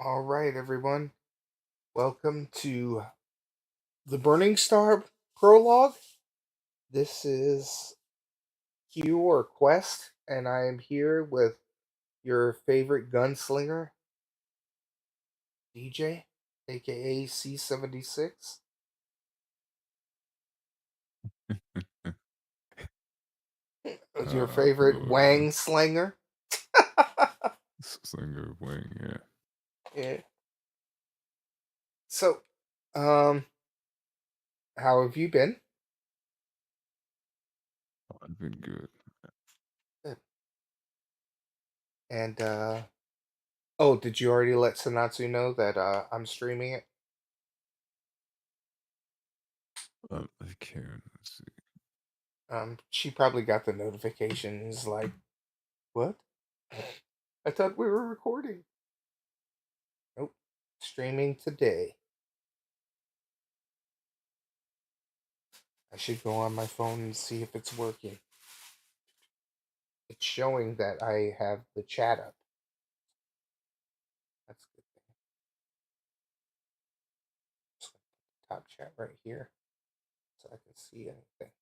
All right, everyone. Welcome to the Burningstar prologue. This is Q or Quest, and I am here with your favorite gunslinger, DJ, aka C76, with your favorite Hello, everyone. Wang slinger. Slinger Wing, yeah. Yeah. So, um, how have you been? I've been good. Good. And oh, did you already let Sanatsu know that I'm streaming it? I can. Let's see. She probably got the notifications like, what? I thought we were recording. Nope. Streaming today. I should go on my phone and see if it's working. It's showing that I have the chat up. That's a good thing. Just gonna put the top chat right here so I can see anything.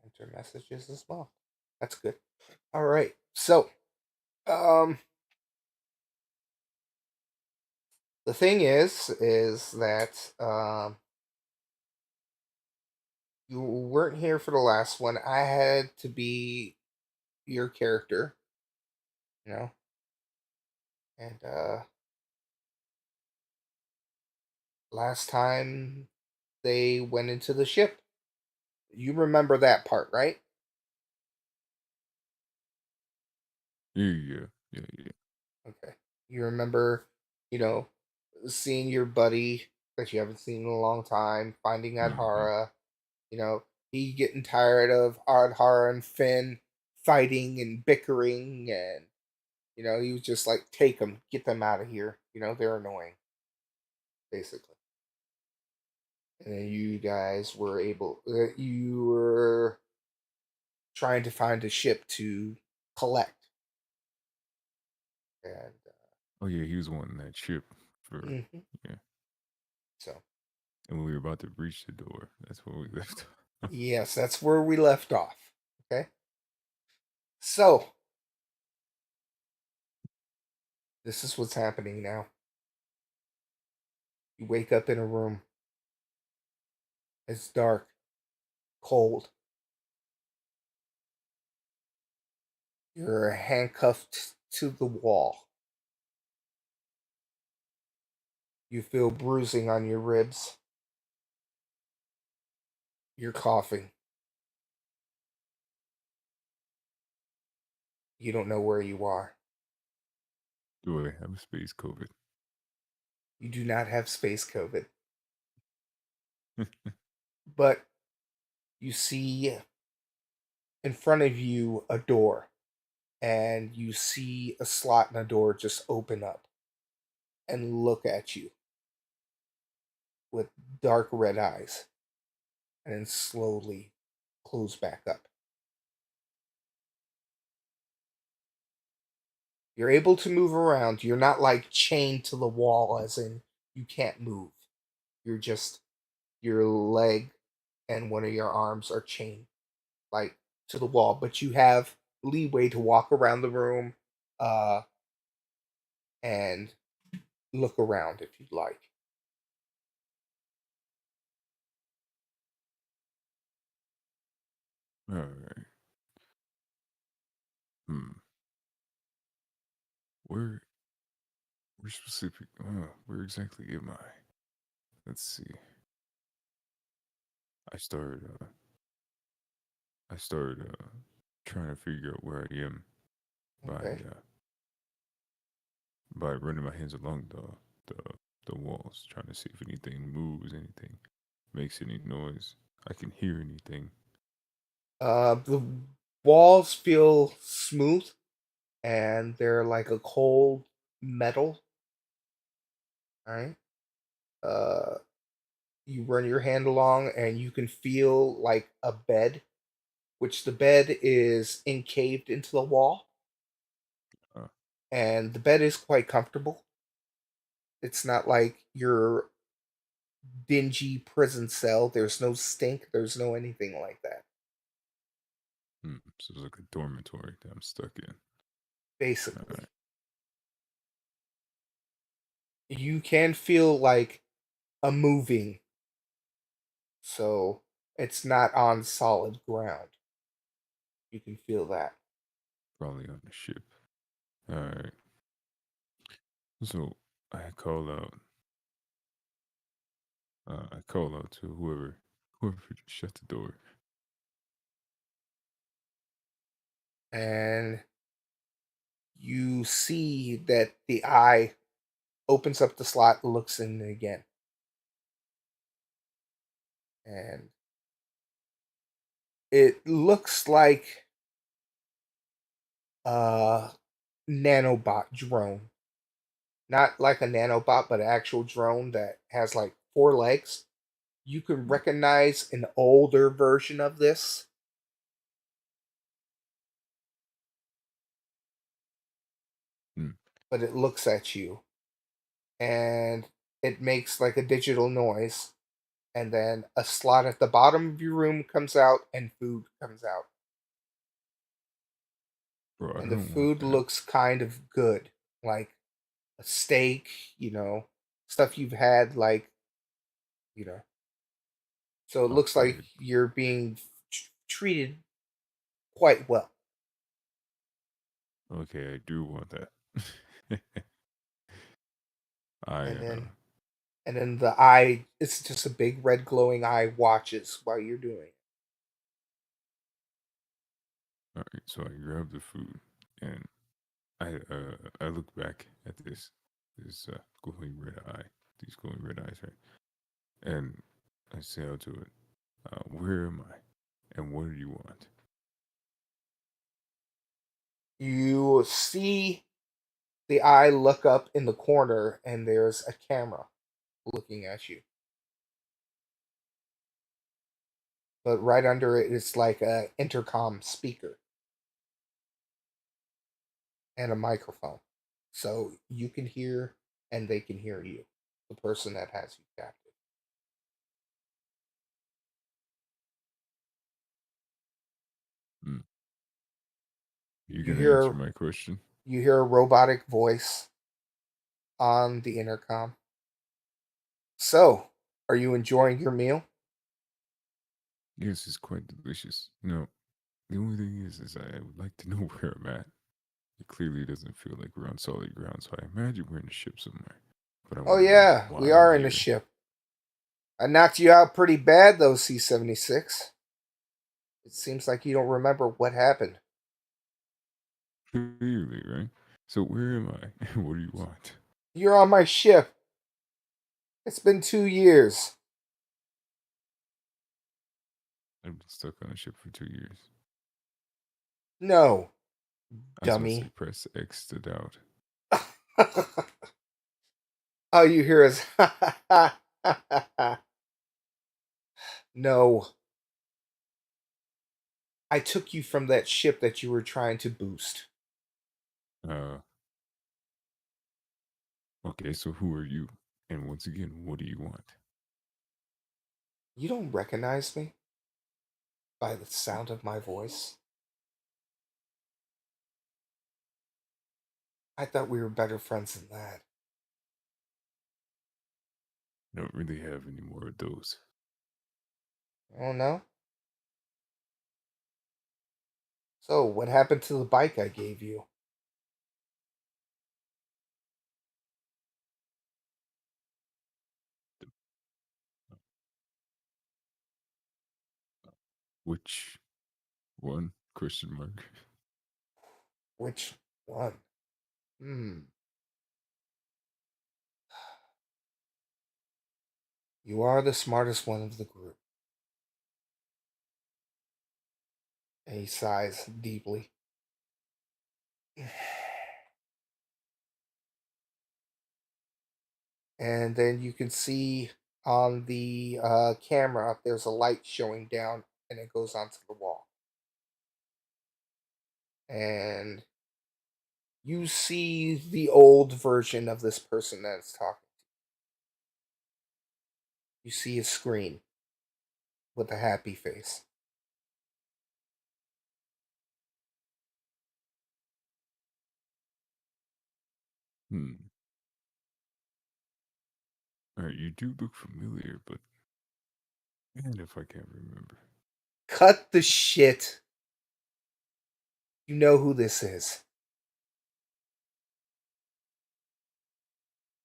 Enter messages as well. That's good. All right. So, um, the thing is that you weren't here for the last one. I had to be your character, you know, and last time they went into the ship. You remember that part, right? Yeah. Okay. You remember, you know, seeing your buddy that you haven't seen in a long time, finding Mm-hmm. Adhara, you know, he getting tired of Adhara and Finn fighting and bickering, and, he was just like, take them, get them out of here. They're annoying, basically. And then you guys were you were trying to find a ship to collect. And, Oh yeah, he was wanting that chip for mhm. yeah. So, And when we were about to reach the door, that's where we left. yes, that's where we left off. Okay. So, this is what's happening now. You wake up in a room. It's dark, cold. You're handcuffed to the wall. You feel bruising on your ribs. You're coughing. You don't know where you are. Do I have a space COVID? You do not have space COVID. But you see in front of you a door, and you see a slot in a door just open up and look at you with dark red eyes and then slowly close back up. You're able to move around. You're not like chained to the wall, as in you can't move. You're just, your leg and one of your arms are chained like to the wall, but you have leeway to walk around the room uh, and look around if you'd like. All right. Hmm. Where where specific where exactly am I? Let's see. I started I started trying to figure out where I am by Okay. uh by running my hands along the the walls, trying to see if anything moves, anything makes any noise. I can hear anything. The walls feel smooth and they're like a cold metal. All right. Uh, you run your hand along and you can feel like a bed, which the bed is encaved into the wall, Uh, and the bed is quite comfortable. It's not like your dingy prison cell. There's no stink. There's no anything like that. So it's like a dormitory that I'm stuck in. All Basically, right. you can feel like a moving, so it's not on solid ground. You can feel that. Probably on the ship. All right. So I call out. I call out to whoever just shut the door. And you see that the eye opens up the slot, looks in it again, and it looks like a nanobot drone. Not like a nanobot, but an actual drone that has like four legs. You can Mm, recognize an older version of this, mm. but it looks at you and it makes like a digital noise. And then a slot at the bottom of your room comes out and food comes out. Bro, I And the don't want food that. looks kind of good, like a steak, stuff you've had, like, you know. So it looks like Okay, you're being treated quite well. okay, I do want that. I And then the eye, it's just a big red glowing eye watches while you're doing it. all right. So I grab the food and I look back at this glowing red eye, these glowing red eyes, right? And I say out to it, "Where am I? And what do you want?" You see the eye look up in the corner and there's a camera looking at you. But right under it it's like a intercom speaker and a microphone. So you can hear and they can hear you, the person that has you captive. Mm. You You gonna answer hear my question? you hear a robotic voice on the intercom. So, are you enjoying your meal? Yes, it's quite delicious. The only thing is I would like to know where I'm at. It clearly doesn't feel like we're on solid ground, so I imagine we're in a ship somewhere. But I Oh want to know yeah, we why I'm are in a here. ship. I knocked you out pretty bad though, C-76. It seems like you don't remember what happened. Clearly, right? So where am I? And what do you want? You're on my ship. It's been 2 years. I've been stuck on a ship for 2 years. No, I was about to say dummy. press X to doubt. All you hear is no. I took you from that ship that you were trying to boost. Uh, okay, so who are you? And once again, what do you want? You don't recognize me by the sound of my voice? I thought we were better friends than that. I don't really have any more of those. Oh no? So, what happened to the bike I gave you? Which one? Question mark. Which one? Hmm. You are the smartest one of the group. And he sighs deeply. And then you can see on the camera there's a light showing down and it goes onto the wall. And You see the old version of this person that's talking. You see a screen with a happy face. Hmm. All right, you do look familiar, but man, if I can't remember. Cut the shit. You know who this is.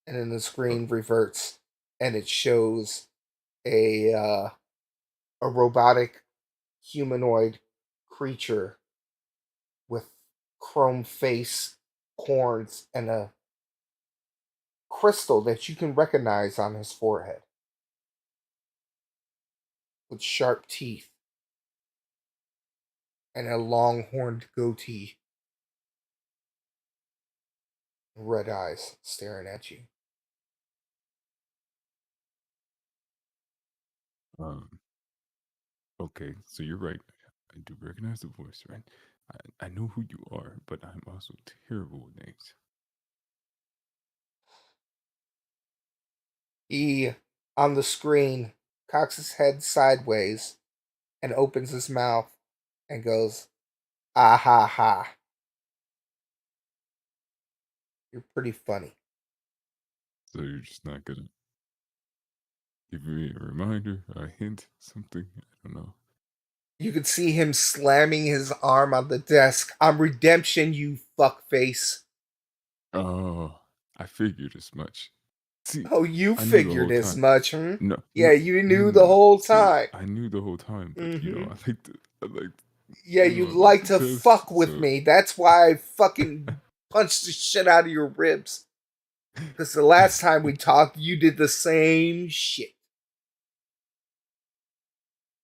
And then the Oh, screen reverts and it shows a robotic humanoid creature with chrome face, horns, and a crystal that you can recognize on his forehead with sharp teeth and a long horned goatee, red eyes staring at you. um, okay, so you're right. I do recognize the voice, right? I know who you are, but I'm also terrible with names. He, on the screen, cocks his head sideways and opens his mouth and goes, ah ha ha. You're pretty funny. So you're just not gonna give me a reminder, a hint, something? I don't know. You could see him slamming his arm on the desk. I'm redemption, you fuckface. Oh, I figured as much. See, Oh, you I knew the figured whole as time. much, hmm? No, Yeah, no, you no, knew no, the no. whole See, time. I knew the whole time, but Hmm. I like Yeah, do you my like mental to test. fuck with So me. That's why I fucking punched the shit out of your ribs. Because the last time we talked, you did the same shit.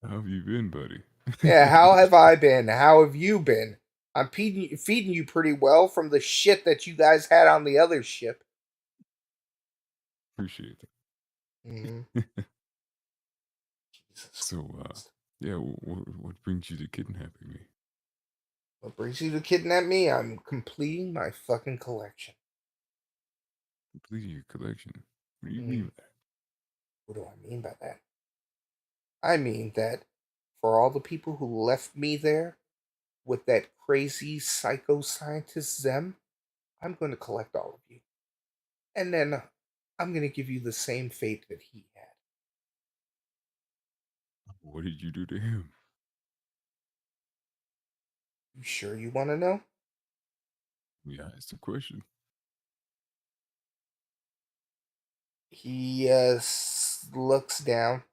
how have you been, buddy? Yeah, how have I been? How have you been? I'm feeding you pretty well from the shit that you guys had on the other ship. Appreciate Hmm. that. Jesus So, Christ. yeah, what brings you to kidnapping me? What brings you to kidnap me? I'm completing my fucking collection. Completing your collection. What do you mean Mm, by that? what do I mean by that? I mean that for all the people who left me there with that crazy psycho scientist Zem, I'm going to collect all of you. And then I'm going to give you the same fate that he had. What did you do to him? You sure you want to know? Yeah, it's a question. He looks down.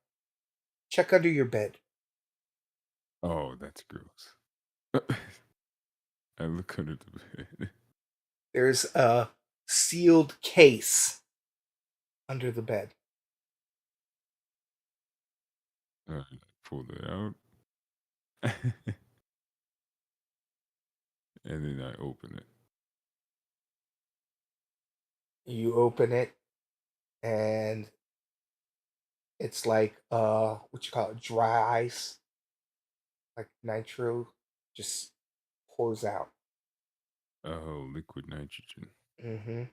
Check under your bed. Oh, that's gross. I look under the bed. There's a sealed case under the bed. I pull it out, and then I open it. You open it, and it's like what you call it, dry ice, like nitro, just pours out. Oh, liquid nitrogen. Mm-hmm.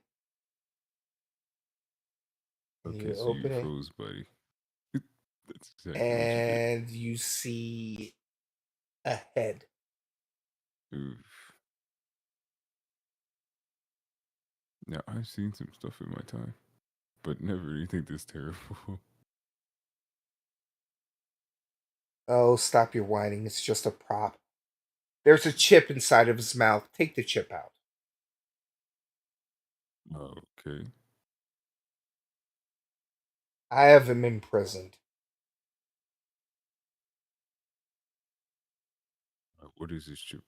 And Okay, you so you open it, froze, buddy. That's exactly what you did. and you see a head. Oof. Now I've seen some stuff in my time, but never anything this terrible. Oh, stop your whining. It's just a prop. There's a chip inside of his mouth. Take the chip out. Okay. I have him imprisoned. What is this chip?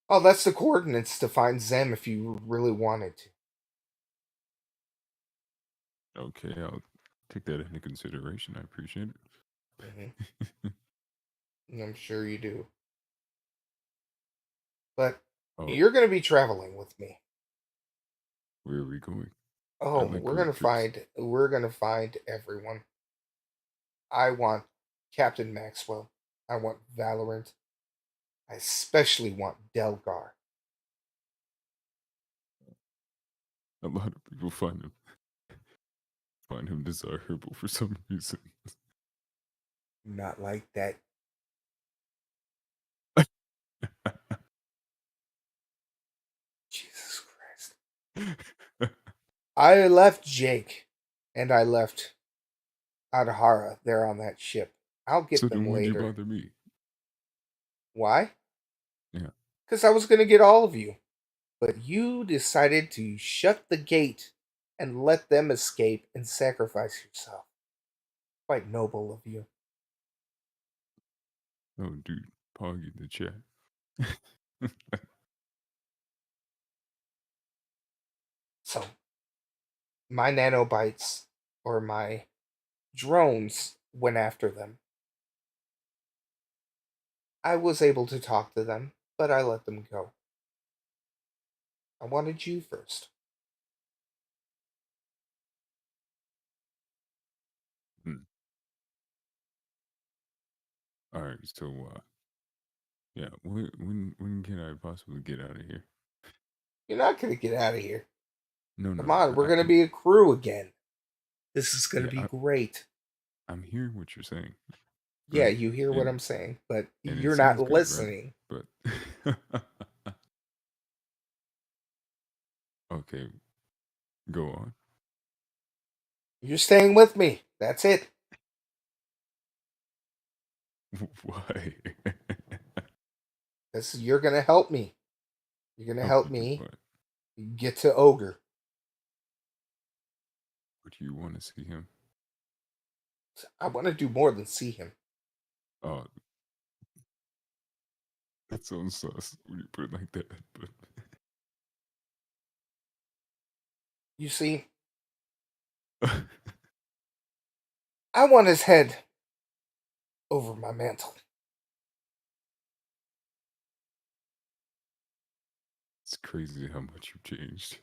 Oh, that's the coordinates to find Zem if you really wanted to. Okay, I'll take that into consideration. I appreciate Hmm. it. I'm sure you do. But Oh, you're going to be traveling with me. where are we going? I Oh, like road trips. we're gonna find everyone. I want Captain Maxwell. I want Valorant. I especially want Delgar. A lot of people find him desirable for some reason. Not like that. Jesus Christ. I left Jake and I left Adhara there on that ship. I'll get So them then why'd you later. bother me? Why? Yeah. Because I was going to get all of you. But you decided to shut the gate and let them escape and sacrifice yourself. Quite noble of you. Oh, dude, Pog in the chat. So, my nanobites or my drones went after them. I was able to talk to them, but I let them go. I wanted you first. Hmm. All right, so yeah, when can I possibly get out of here? You're not going to get out of here. No, no, Come on, we're I, going to I'm be a crew again. This is going to yeah, be great. I'm hearing what you're saying, Yeah, right? you hear what And I'm saying, but it you're not sounds good, right? listening. But okay, go on. You're staying with me. That's it. Why? This you're going to help me. You're going to Help help you do me what? get to Ogre. Would you want to see him? I want to do more than see him. Oh, that sounds sus when you put it like that. But You see, I want his head over my mantle. it's crazy how much you've changed.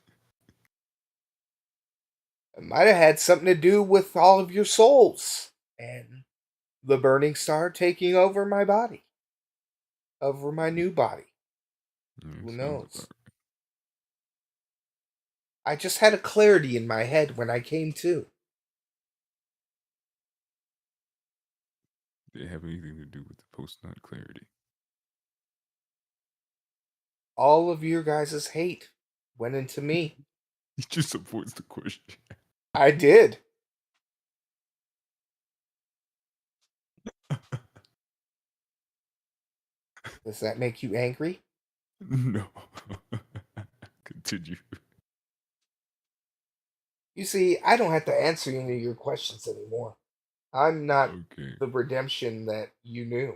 It might have had something to do with all of your souls and the burning star taking over my body, over my new body. Yeah, Who sounds about knows? I just had a clarity in my head when I came to. right. Did it have anything to do with the post-nut clarity? All of your guys' hate went into me. He just avoids the question. I did. Does that make you angry? No. Continue. You see, I don't have to answer any of your questions anymore. I'm not Okay. the redemption that you knew.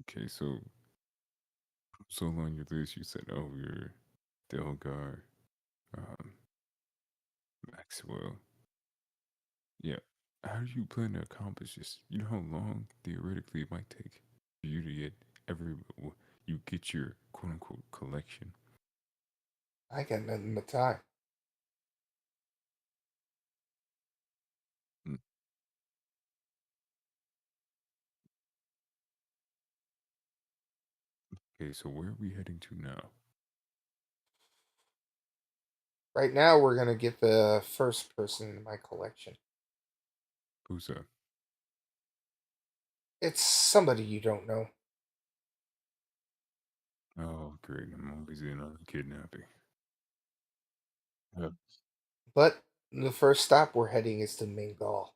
Okay, so on your list you said, oh, you're Delgar, um, Maxwell. Yeah. How do you plan to accomplish this? You know how long theoretically it might take for you to get every you get your quote unquote collection. I got nothing but time. Mm. Okay, so where are we heading to now? Right now, we're gonna get the first person in my collection. Who's that? It's somebody you don't know. Oh, great! I'm always in on the kidnapping. Yeah. But the first stop we're heading is to Mingal.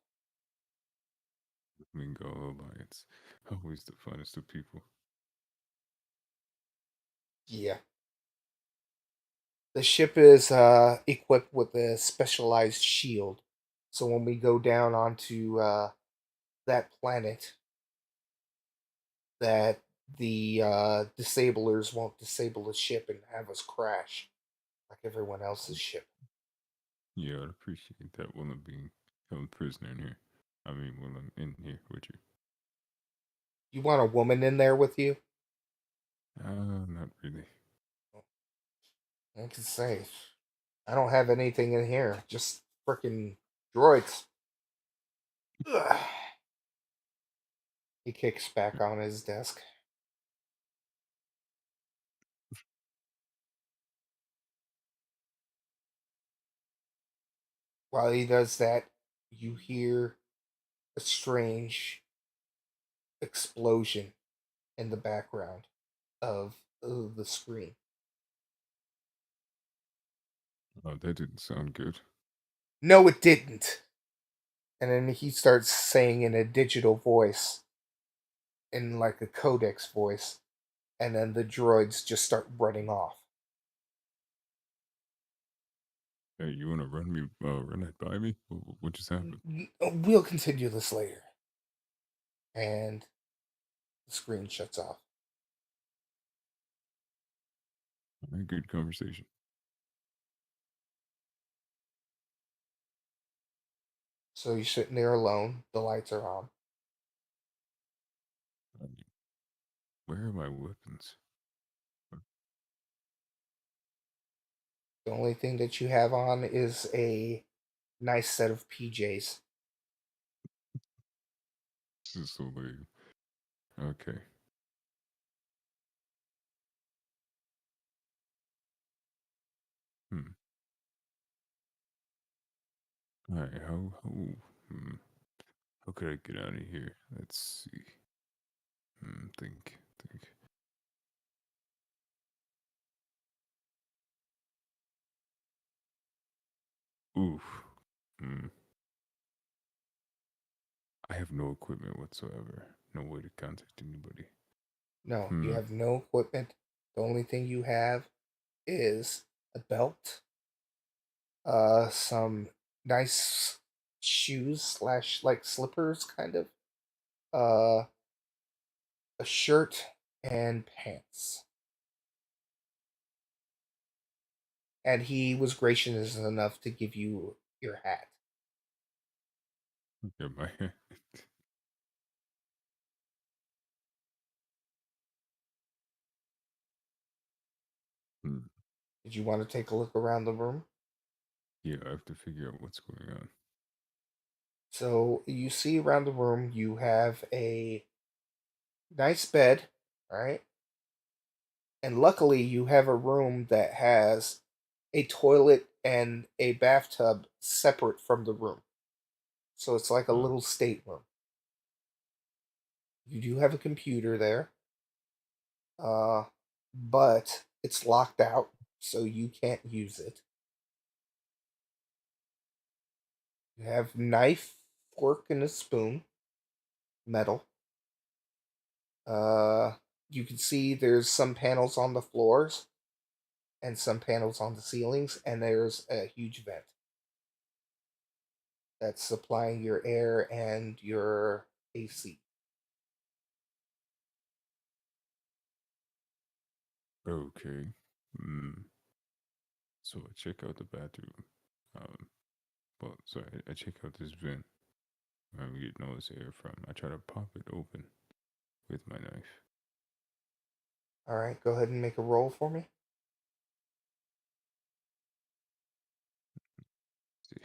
Mingo Alliance, always the funnest of people. Yeah. The ship is equipped with a specialized shield. So when we go down onto that planet, that the disablers won't disable the ship and have us crash like everyone else's ship. Yeah, I'd appreciate that while I'm being held prisoner in here. I mean, while I'm in here with you. You want a woman in there with you? Not really. I can say. I don't have anything in here. Just freaking droids. Ugh. He kicks back on his desk. While he does that, you hear a strange explosion in the background of the screen. Oh, that didn't sound good. No, it didn't. And then he starts saying in a digital voice, in like a codex voice, and then the droids just start running off. Hey, you wanna run that by me? What just happened? We'll continue this later. And the screen shuts off. All right, good conversation. So you're sitting there alone, the lights are on. I mean, where are my weapons? The only thing that you have on is a nice set of PJs. This is so lame. Okay. Hmm. All right. Hmm. How could I get out of here? Let's see. Think. Oof. Hmm. I have no equipment whatsoever. No way to contact anybody. No, you Hmm. have no equipment. The only thing you have is a belt, some nice shoes slash like slippers, kind of, uh, a shirt, and pants. And he was gracious enough to give you your hat. Yeah, my hand. Hmm. Did you want to take a look around the room? Yeah, I have to figure out what's going on. So you see around the room, you have a nice bed, all right? And luckily, you have a room that has a toilet and a bathtub separate from the room. So it's like a Uh, little stateroom. You do have a computer there, uh, but it's locked out, so you can't use it. You have knife, fork, and a spoon, metal. Uh, you can see there's some panels on the floors and some panels on the ceilings, and there's a huge vent that's supplying your air and your AC. okay. Hmm. So I check out the bathroom. Um. So I check out this vent. I'm getting all this air from. I try to pop it open with my knife. All right, go ahead and make a roll for me. See,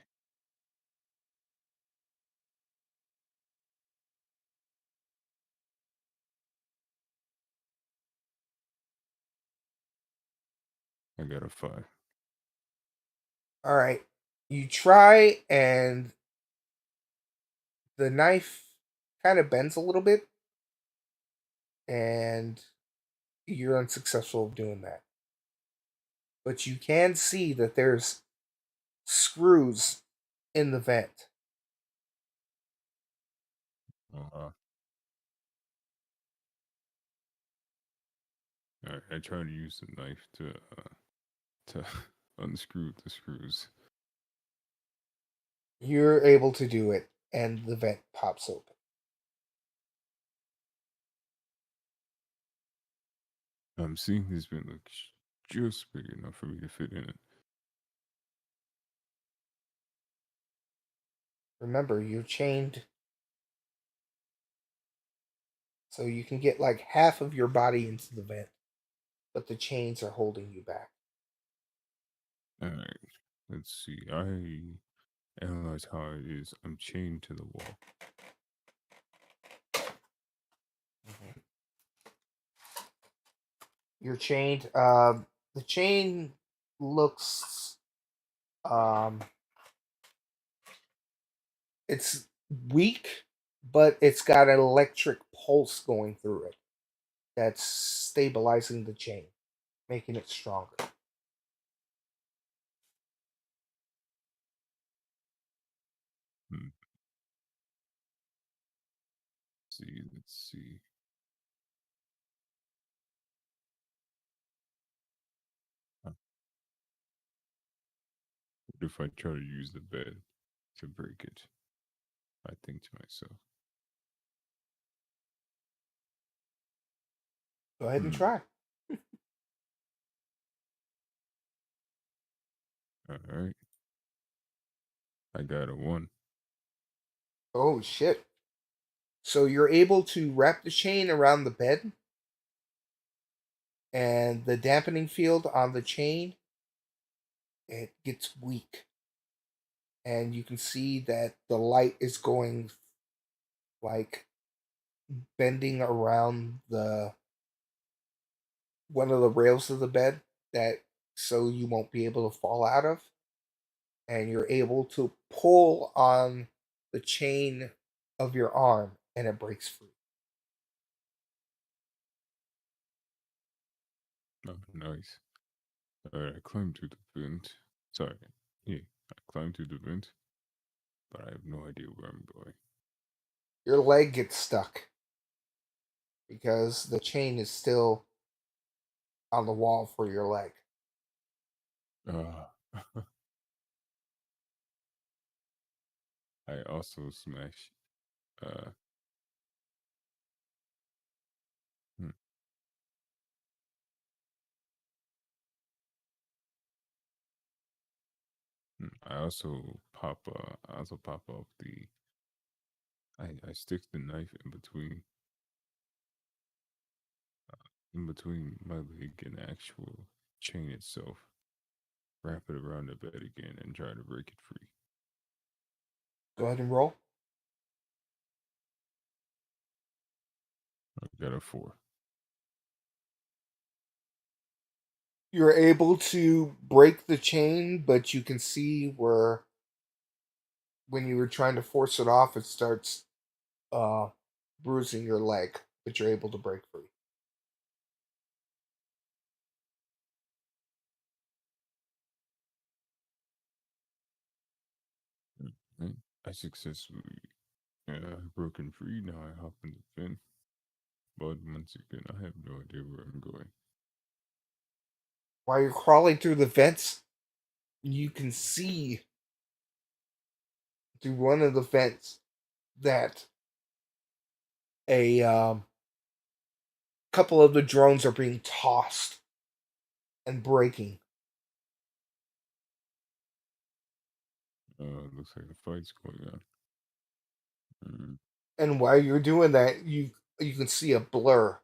I got a 5. All right, you try, and the knife kind of bends a little bit, and you're unsuccessful of doing that. But you can see that there's screws in the vent. Uh, I try to use the knife to unscrew the screws. You're able to do it, and the vent pops open. I'm seeing this vent looks just big enough for me to fit in it. Remember, you're chained, so you can get like half of your body into the vent, but the chains are holding you back. All right, let's see. I analyze how it is. I'm chained to the wall. You're chained. The chain looks um, it's weak, but it's got an electric pulse going through it that's stabilizing the chain, making it stronger. Hmm. See, let's see. Huh. What if I try to use the bed to break it? I think to myself, Go ahead and hmm, try. all right, I got a one. Oh shit! So you're able to wrap the chain around the bed, and the dampening field on the chain it gets weak, and you can see that the light is going like bending around the one of the rails of the bed that so you won't be able to fall out of, and you're able to pull on the chain of your arm and it breaks free. Oh, nice. All right, I climbed to the vent. Sorry, yeah, I climbed to the vent, but I have no idea where I'm going. Your leg gets stuck because the chain is still on the wall for your leg. Uh, I also smashed. Uh, hmm, I also pop. I also pop off the. I stick the knife in between my leg and the actual chain itself. Wrap it around the bed again and try to break it free. Go ahead and roll. I got a four. You're able to break the chain, but you can see where when you were trying to force it off, it starts uh, bruising your leg, but you're able to break free. Right? I successfully broken free. Now I hop in the fin. But once again, I have no idea where I'm going. While you're crawling through the vents, you can see through one of the vents that a couple of the drones are being tossed and breaking. Looks like a fight's going on. Mm, And while you're doing that, you can see a blur,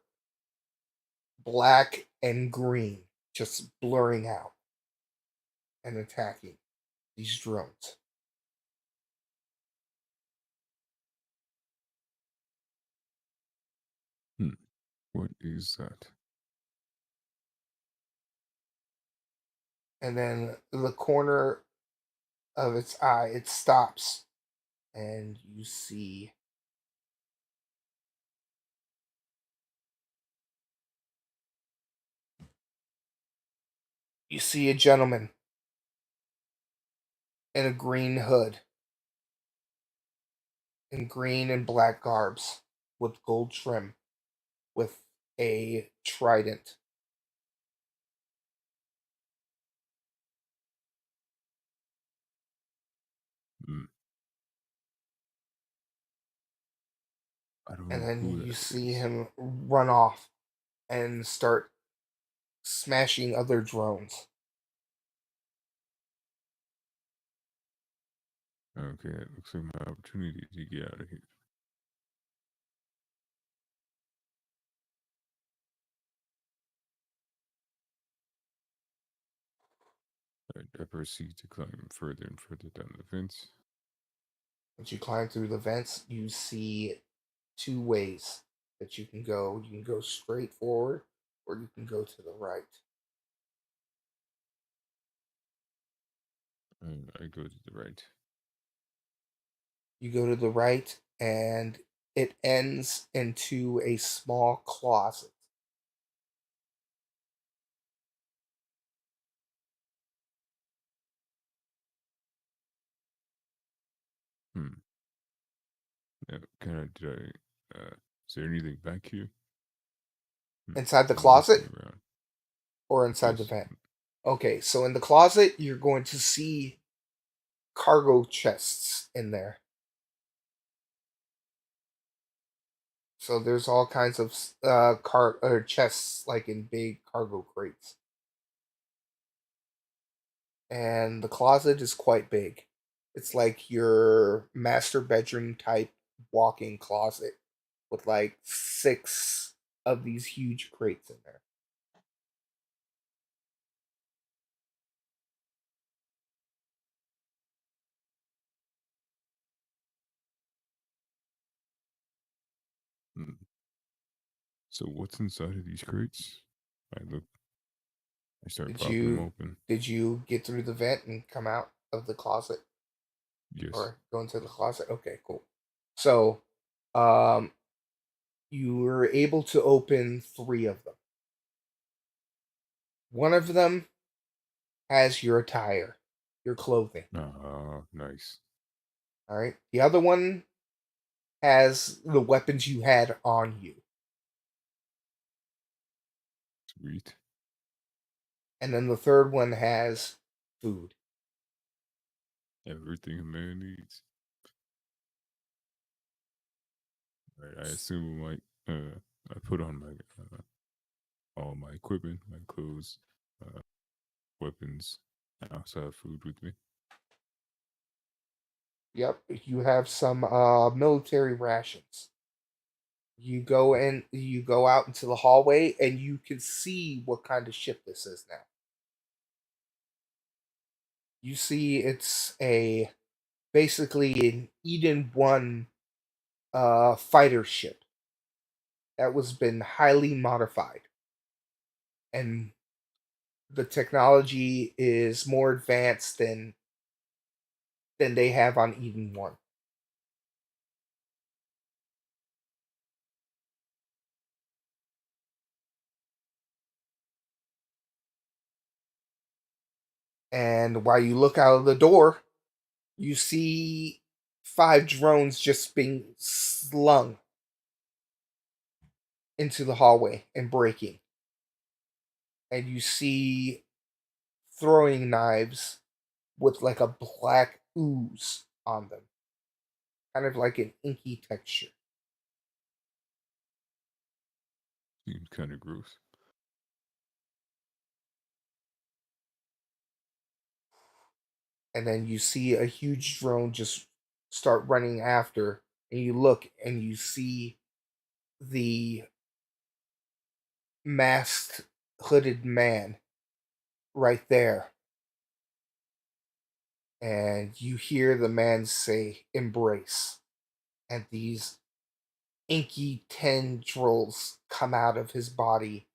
black and green, just blurring out and attacking these drones. hmm. What is that? And then in the corner of its eye, it stops, and you see a gentleman in a green hood, in green and black garbs, with gold trim, with a trident. Mm, I don't And know then who you that see is. him run off and start smashing other drones. Okay, it looks like my opportunity to get out of here. I proceed to climb further and further down the fence. As you climb through the vents, you see two ways that you can go. You can go straight forward, or you can go to the right. I go to the right. You go to the right, and it ends into a small closet. Hmm. Now, did is there anything back here? Hmm. Inside the I'm looking closet around. or inside the Yes. vent? Okay, so in the closet, you're going to see cargo chests in there. So there's all kinds of car or chests like in big cargo crates. And the closet is quite big. It's like your master bedroom type walk-in closet with like six of these huge crates in there. Hmm. So what's inside of these crates? I look. I start Did popping them you open. did you get through the vent and come out of the closet Yes. or go into the closet? Okay, cool. So, um, you were able to open three of them. One of them has your attire, your clothing. Ah, nice. All right. The other one has the weapons you had on you. Sweet. And then the third one has food. Everything a man needs. Right. I assume I put on my all my equipment, my clothes, uh, weapons. I also have food with me. Yep, you have some military rations. You go out into the hallway and you can see what kind of ship this is now. You see it's a basically an Eden 1 fighter ship that was been highly modified, and the technology is more advanced than they have on Eden 1. And while you look out of the door, you see five drones just being slung into the hallway and breaking. And you see throwing knives with like a black ooze on them, kind of like an inky texture. Seems kind of gross. And then you see a huge drone just start running after, and you look and you see the masked hooded man right there, and you hear the man say embrace, and these inky tendrils come out of his body,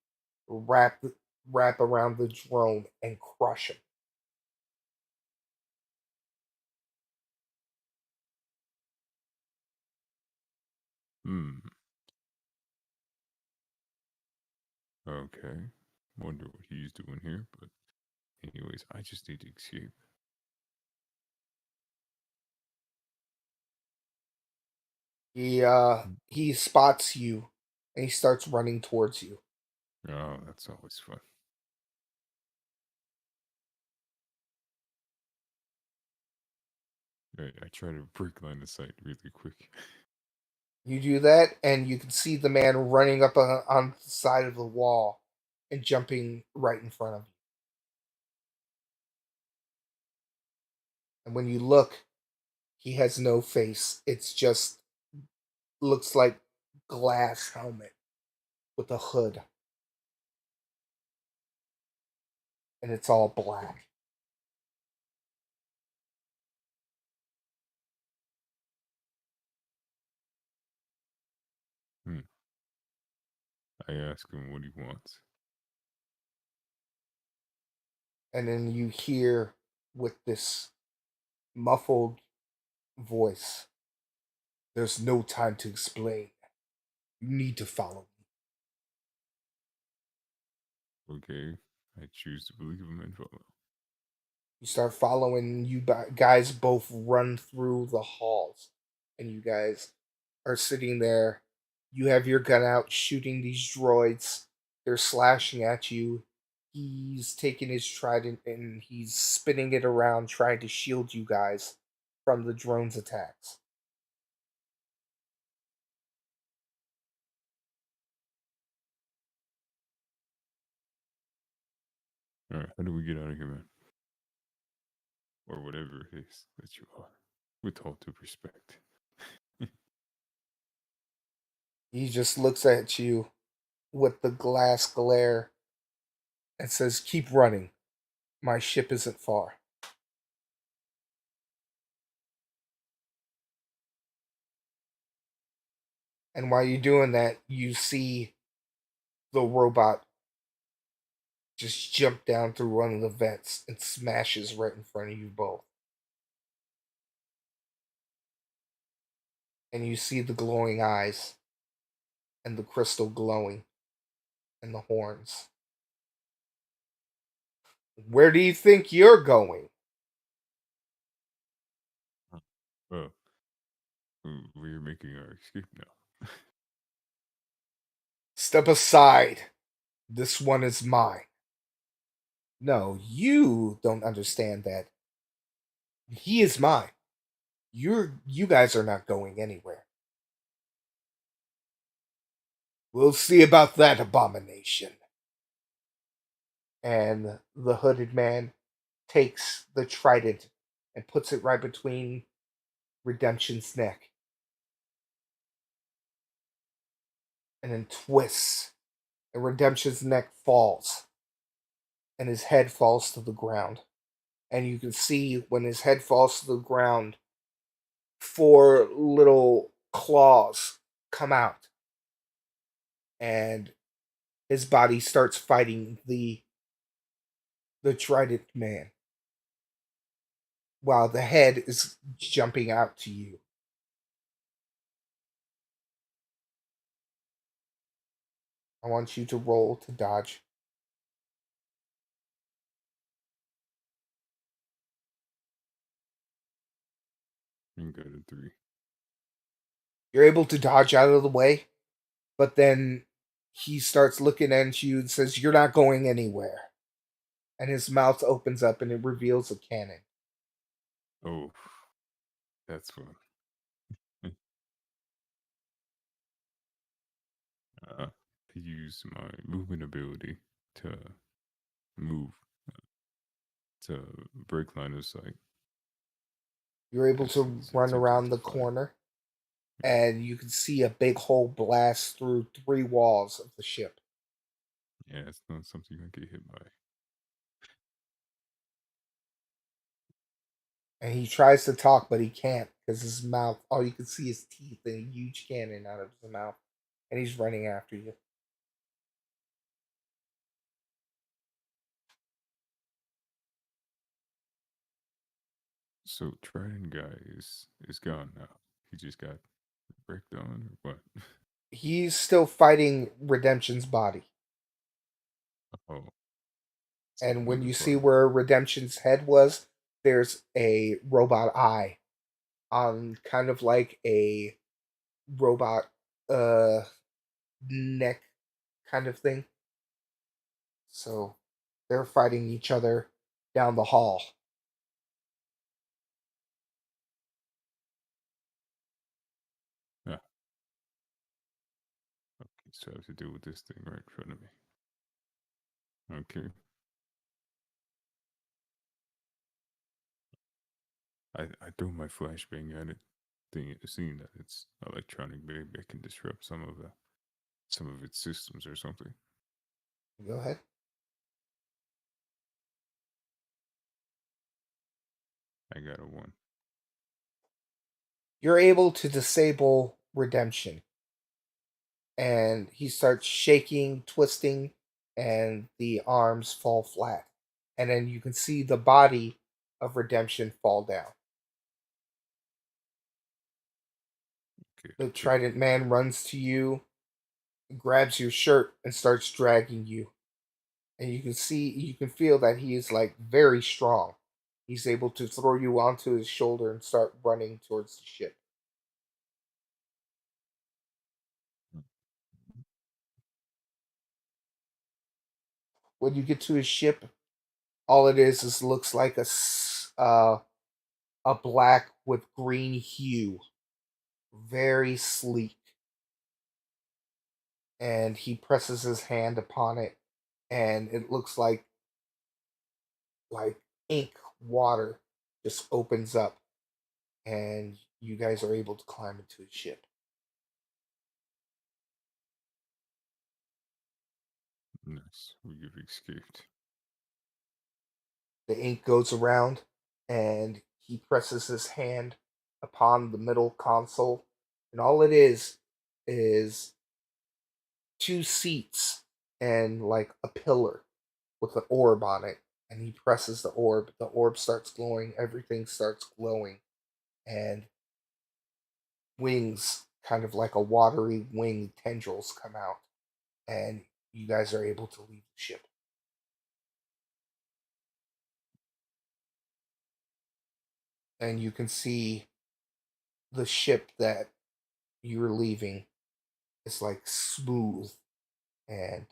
wrap wrap around the drone and crush him. Hmm. Okay. Wonder what he's doing here, but anyways, I just need to escape. Mm. He spots you and he starts running towards you. Oh, that's always fun. Right, I try to break line of sight really quick. You do that, and you can see the man running up on the side of the wall and jumping right in front of you. And when you look, he has no face. It's just looks like glass helmet with a hood, and it's all black. Hmm. I ask him what he wants. And then you hear with this muffled voice, "There's no time to explain. You need to follow me." Okay, I choose to believe him and follow. You start following. Guys both run through the halls, and you guys are sitting there. You have your gun out, shooting these droids. They're slashing at you. He's taking his trident and he's spinning it around, trying to shield you guys from the drone's attacks. All right, how do we get out of here, man? Or whatever it is that you are, with all due respect. He just looks at you with the glass glare and says, "Keep running. My ship isn't far." And while you're doing that, you see the robot just jump down through one of the vents and smashes right in front of you both. And you see the glowing eyes and the crystal glowing and the horns. Where do you think you're going? Well, we're making our escape now. Step aside. This one is mine. No, you don't understand that. He is mine. You guys are not going anywhere. We'll see about that, abomination. And the hooded man takes the trident and puts it right between Redemption's neck and then twists, and Redemption's neck falls and his head falls to the ground. And you can see when his head falls to the ground, four little claws come out, and his body starts fighting the trident man while the head is jumping out to you. I want you to roll to dodge. And go to 3. You're able to dodge out of the way, but then he starts looking at you and says, "You're not going anywhere." And his mouth opens up and it reveals a cannon. Oh, that's fun. I use my movement ability to move to break line of sight You're able to since run I jumped around to the 5. corner and you can see a big hole blast through three walls of the ship. Yeah, it's not something I get hit by. And he tries to talk, but he can't because his mouth, all you can see is teeth and a huge cannon out of his mouth. And he's running after you. So Trident guy is gone now. He just got wrecked on or what? He's still fighting Redemption's body. Oh, still And when moving you see forward. where Redemption's head was, there's a robot eye on kind of like a robot uh neck kind of thing. So they're fighting each other down the hall. Ah, okay, so I have to deal with this thing right in front of me. Okay. I throw my flashbang at it, seeing that it's electronic, maybe I can disrupt some of its systems or something. Go ahead. I got a 1. You're able to disable Redemption, and he starts shaking, twisting, and the arms fall flat. and then you can see the body of Redemption fall down. Okay, The okay. Trident Man runs to you, grabs your shirt, and starts dragging you. And you can feel that he is like very strong. He's able to throw you onto his shoulder and start running towards the ship. Mm. When you get to his ship, all it is looks like a black with green hue, very sleek. And he presses his hand upon it, and it looks like ink water just opens up, and you guys are able to climb into his ship. Nice. We've escaped. The ink goes around, and he presses his hand upon the middle console, and all it is two seats and like a pillar with an orb on it. And he presses the orb starts glowing, everything starts glowing, and wings, kind of like a watery wing tendrils, come out, and you guys are able to leave the ship. And you can see the ship that you're leaving is like smooth and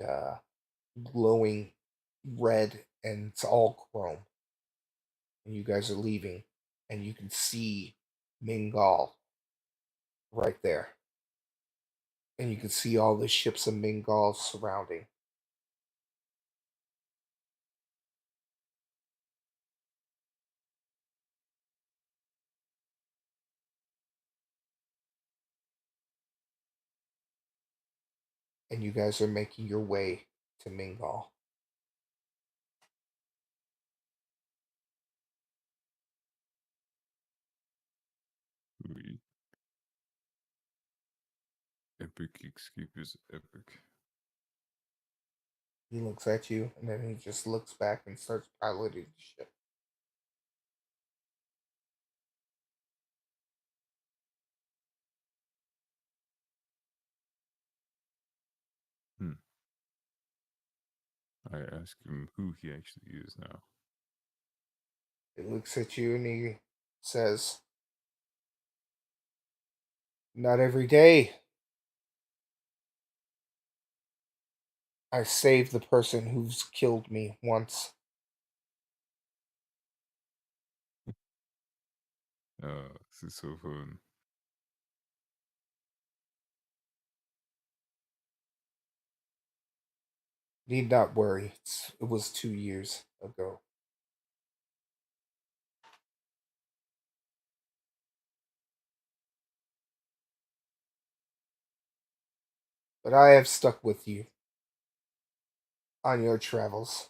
glowing red, and it's all chrome. And you guys are leaving, and you can see Mingal right there. And you can see all the ships of Mingal surrounding. And you guys are making your way to Mingal. We epic escape is epic. He looks at you, and then he just looks back and starts piloting the ship. Hmm. I ask him who he actually is now. He looks at you and he says, "Not every day I save the person who's killed me once." This is so fun. Need not worry. It was 2 years ago. But I have stuck with you on your travels.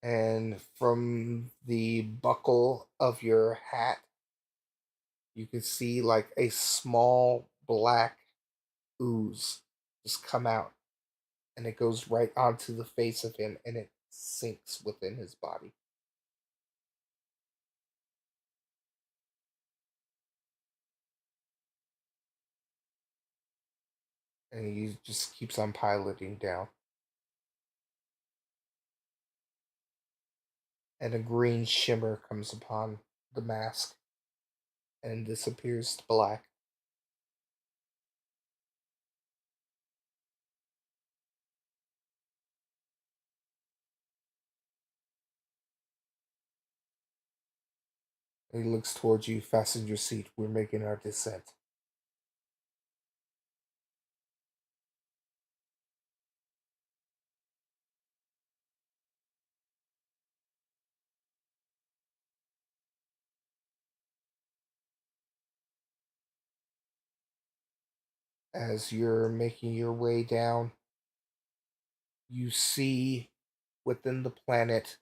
And from the buckle of your hat, you can see like a small black ooze just come out, and it goes right onto the face of him, and it sinks within his body. And he just keeps on piloting down. And a green shimmer comes upon the mask and disappears to black. And he looks towards you, fasten your seat. We're making our descent. As you're making your way down, you see within the planet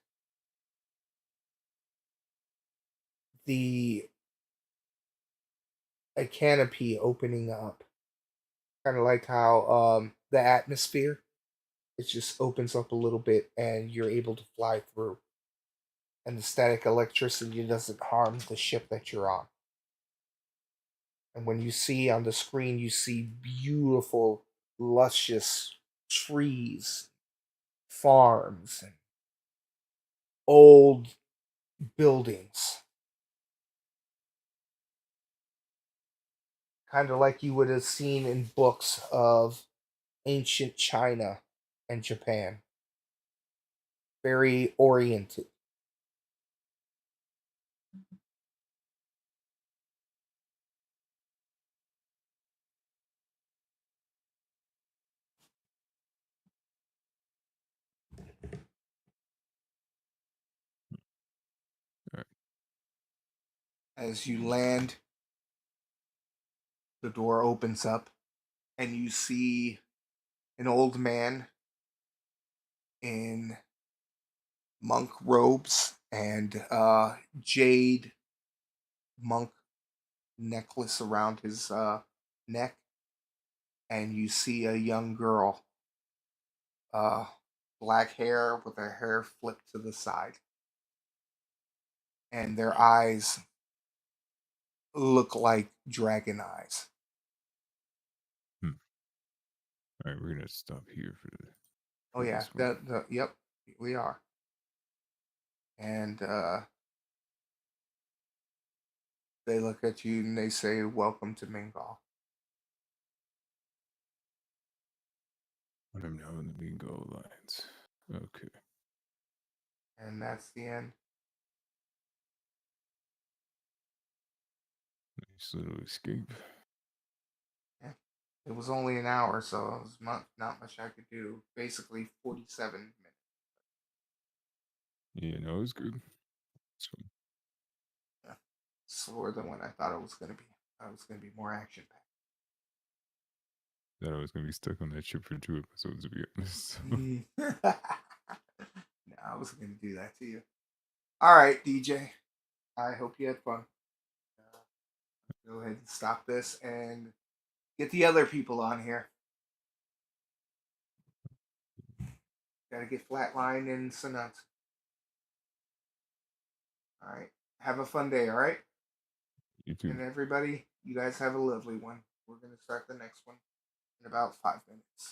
the a canopy opening up, kind of like how the atmosphere. it just opens up a little bit and you're able to fly through. And the static electricity doesn't harm the ship that you're on. And when you see on the screen, you see beautiful, luscious trees, farms, and old buildings, kind of like you would have seen in books of ancient China and Japan. Very oriented. All right. As you land, the door opens up and you see an old man in monk robes and jade monk necklace around his neck, and you see a young girl, uh, black hair with her hair flipped to the side, and their eyes look like dragon eyes. Hmm. All right, we're gonna stop here Oh for yeah, this one. yep, we are, and they look at you and they say, "Welcome to Mingal," I'm now in the Bingo Alliance. Okay. and that's the end. Nice little escape. Yeah. It was only an hour, so it was not much I could do. Basically, 47 minutes. Yeah, no, it was good. So Yeah. Slower than what I thought it was going to be. I thought it was going to be more action that I was gonna be stuck on that ship for 2 episodes to be honest. So, packed. No, I wasn't going to do that to you. All right, DJ. I hope you had fun. Uh, Go ahead and stop this and get the other people on here. Got to get Flatline and Sanat. All right. Have a fun day, all right? you too. And everybody, you guys have a lovely one. We're going to start the next one in about 5 minutes.